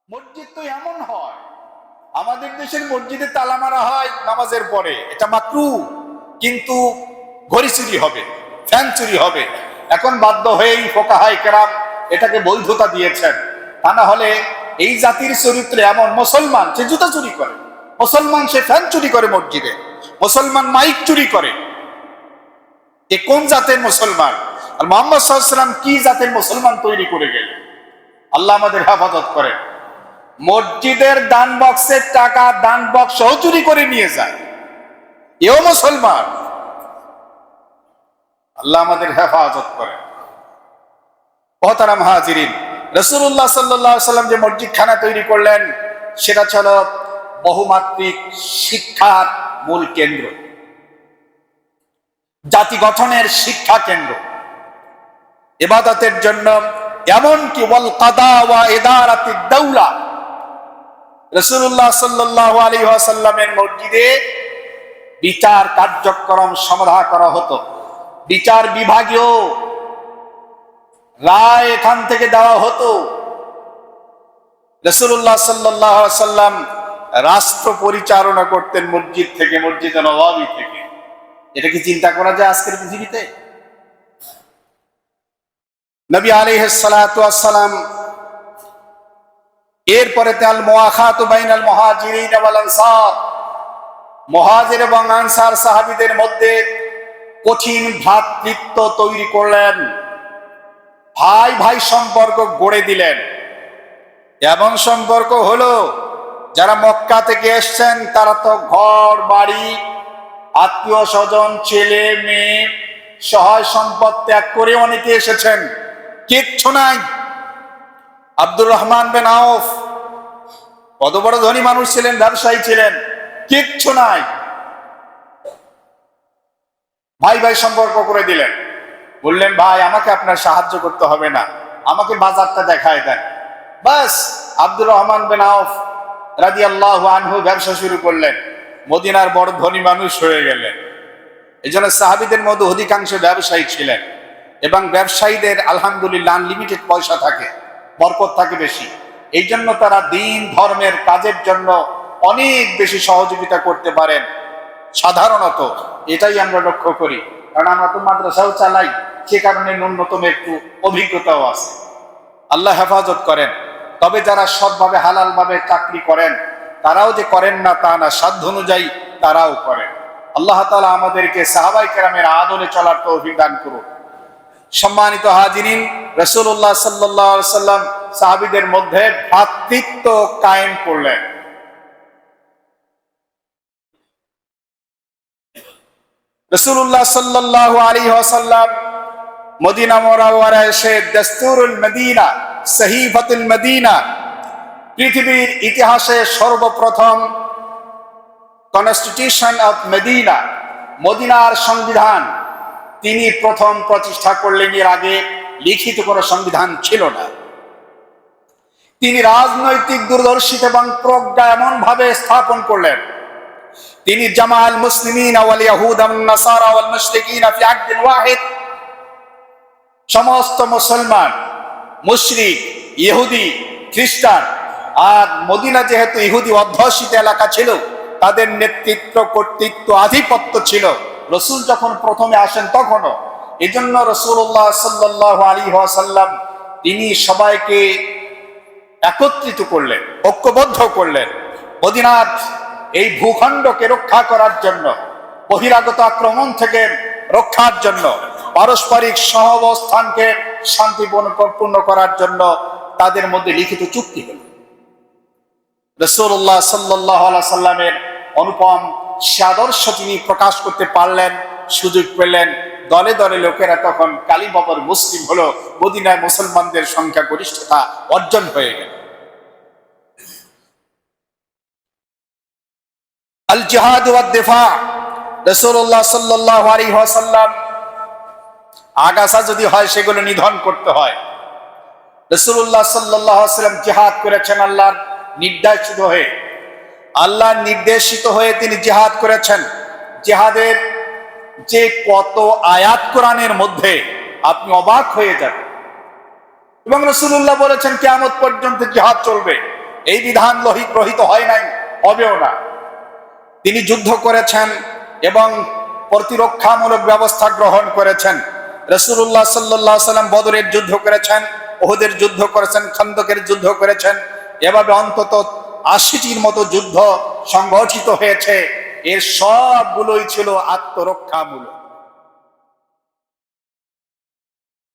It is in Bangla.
মসজিদ তো এমন হয়, আমাদের দেশের মসজিদে তালা মারা হয় নামাজের পরে, এটা মাকরু। কিন্তু ঘড়ি চুরি হবে, ফ্যান চুরি হবে, এখন বাধ্য হয়েই ফুকাহায়ে কেরাম এটাকে বৈধতা দিয়েছেন। তা না হলে এই জাতির চরিত্রে এমন, মুসলমান সে জুতা চুরি করে, মুসলমান সে ফ্যান চুরি করে, মসজিদে মুসলমান মাইক চুরি করে, এ কোন জাতের মুসলমান? আর মুহাম্মদ সাল্লাল্লাহু আলাইহি ওয়াসাল্লাম কি জাতের মুসলমান তৈরি করে গেলেন? আল্লাহ আমাদের হেফাজত করেন। মসজিদের দান বক্সের টাকা দান বক্স চুরি করে নিয়ে যায়, এও মুসলমান। আল্লাহ আমাদের হেফাজত করেন। মুহতারাম হাজিরিন, রাসূলুল্লাহ সাল্লাল্লাহু আলাইহি ওয়াসাল্লাম যে মসজিদখানা তৈরি করলেন সেটা ছিল বহুমাত্রিক শিক্ষার মূল কেন্দ্র, জাতি গঠনের শিক্ষা কেন্দ্র, ইবাদতের জন্য, এমনকি ওয়াল কাদা ওয়া ইদারাতিদ দাওলা। রাসূলুল্লাহ সাল্লাল্লাহু আলাইহি ওয়াসাল্লামের মসজিদে বিচার কার্যক্রম সমাধা করা হতো, বিচার বিভাগীয় রায় এখান থেকে দেওয়া হতো। রাসূলুল্লাহ সাল্লাল্লাহু আলাইহি ওয়াসাল্লাম রাষ্ট্র পরিচালনা করতেন মসজিদ থেকে, মসজিদে নববী থেকে। এটা কি চিন্তা করা যায় আজকের পৃথিবীতে? নবী আলাইহিস সালাতু ওয়াস সালাম এরপরে আল মুআখাতু বাইনাল মুহাজিরিন ওয়াল আনসার, মুহাজির এবং আনসার সাহাবীদের মধ্যে কঠিন ভ্রাতৃত্ব তৈরি করলেন, ভাই ভাই সম্পর্ক গড়ে দিলেন। এমন সম্পর্ক হলো, যারা মক্কা থেকে এসছেন তারা তো ঘর বাড়ি, আত্মীয় স্বজন, ছেলে মেয়ে, সহায় সম্পদ ত্যাগ করে অনেকে এসেছেন, কিচ্ছু নাই। আব্দুর রহমান বিন আউফ কত বড় ধনী মানুষ ছিলেন, ব্যবসায়ী ছিলেন, কিচ্ছু নাই। ভাই ভাই সম্পর্ক করে দিলেন, বললেন ভাই আমাকে আপনার সাহায্য করতে হবে না, আমাকে বাজারটা দেখায় দেন। বাস, আব্দুর রহমান বিন আউফ রাদিয়াল্লাহু আনহু ব্যবসা শুরু করলেন, মদিনার বড় ধনী মানুষ হয়ে গেলেন। এই জন্য সাহাবীদের মধ্যে অধিকাংশ ব্যবসায়ী ছিলেন, এবং ব্যবসায়ীদের আলহামদুলিল্লাহ আনলিমিটেড পয়সা থাকে, বরকত থাকে বেশি। এই জন্য তারা দিন ধর্মের কাজের জন্য অনেক বেশি সহযোগিতা করতে পারেন। সাধারণত এটাই আমরা লক্ষ্য করি, কারণ আমরা তো মাদ্রাসাও চালাই, সে কারণে ন্যূনতম একটু অভিজ্ঞতাও আছে। আল্লাহ হেফাজত করেন। তবে যারা সৎভাবে হালালভাবে চাকরি করেন, তারাও যে করেন না তা না, সাধ্য অনুযায়ী তারাও করেন। আল্লাহ তাআলা আমাদেরকে সাহাবায়ে কেরামের আদলে চলার তৌফিক দান করুন। সম্মানিত হাজিরিন, রাসূলুল্লাহ সাল্লাল্লাহু আলাইহি ওয়াসাল্লাম সাহাবীদের মধ্যে ভ্রাতৃত্ব কায়েম করলেন। রাসূলুল্লাহ সাল্লাল্লাহু আলাইহি ওয়াসাল্লাম মদিনা মুনাওয়ারায় এসে দাস্তুরুল মদিনা, সহিফাতুল মদিনা, পৃথিবীর ইতিহাসে সর্বপ্রথম কনস্টিটিউশন অফ মদিনা, মদিনার সংবিধান তিনি প্রথম প্রতিষ্ঠা করলেন। এর আগে লিখিত কোনো সংবিধান ছিল না। তিনি রাজনৈতিক দূরদর্শিতা এবং প্রজ্ঞা এমন ভাবে স্থাপন করলেন, তিনি জামাআল মুসলিমিন ওয়াল ইয়াহুদ ওয়ান নাসারা ওয়াল মুশরিকিন ফি আকদিন ওয়াহিদ, সমস্ত মুসলমান, মুশরিক, ইহুদি, খ্রিস্টান, আর মদিনা যেহেতু ইহুদি অধ্যুষিত এলাকা ছিল, তাদের নেতৃত্ব, কর্তৃত্ব, আধিপত্য ছিল রসুল যখন প্রথমে আসেন তখনও। এই জন্য রাসূলুল্লাহ সাল্লাল্লাহু আলাইহি ওয়াসাল্লাম তিনি সবাইকে একত্রিত করলেন, ঐক্যবদ্ধ করলেন। মদিনার এই ভূখণ্ডকে রক্ষা করার জন্য, বহিরাগত আক্রমণ থেকে রক্ষার জন্য, পারস্পরিক সহাবস্থানকে শান্তিপূর্ণ করার জন্য তাদের মধ্যে লিখিত চুক্তি হল। রাসূলুল্লাহ সাল্লাল্লাহু আলাইহি ওয়াসাল্লামের অনুপম সে আদর্শ তিনি প্রকাশ করতে পারলেন, সুযোগ পেলেন। দলে দলে লোকেরা তখন কালিমার মুসলিম হলো, মদিনায় মুসলমানদের সংখ্যা গরিষ্ঠতা অর্জন হয়ে গেল। আল জিহাদ ওয়াদ দিফা, রাসূলুল্লাহ সাল্লাল্লাহু আলাইহি ওয়াসাল্লাম আগাছা যদি হয় সেগুলো নিধন করতে হয়। রাসূলুল্লাহ সাল্লাল্লাহু আলাইহি ওয়াসাল্লাম জিহাদ করেছেন আল্লাহর নির্দেশিত হয়ে, আল্লাহর নির্দেশিত হয়ে তিনি জিহাদ করেছেন। জিহাদের যে কত আয়াত কোরআনের মধ্যে, আপনি অবাক হয়ে যাবেন। এবং রাসূলুল্লাহ বলেছেন কিয়ামত পর্যন্ত জিহাদ চলবে। এই বিধান রহিত হয় নাই, হবেও না। তিনি যুদ্ধ করেছেন এবং প্রতিরক্ষামূলক ব্যবস্থা গ্রহণ করেছেন। রাসূলুল্লাহ সাল্লাল্লাহু আলাইহি সাল্লাম বদরের যুদ্ধ করেছেন, উহুদের যুদ্ধ করেছেন, খন্দকের যুদ্ধ করেছেন। এভাবে অন্তত ৮০টির মতো যুদ্ধ সংগঠিত হয়েছে। এর সবগুলোই ছিল আত্মরক্ষামূলক।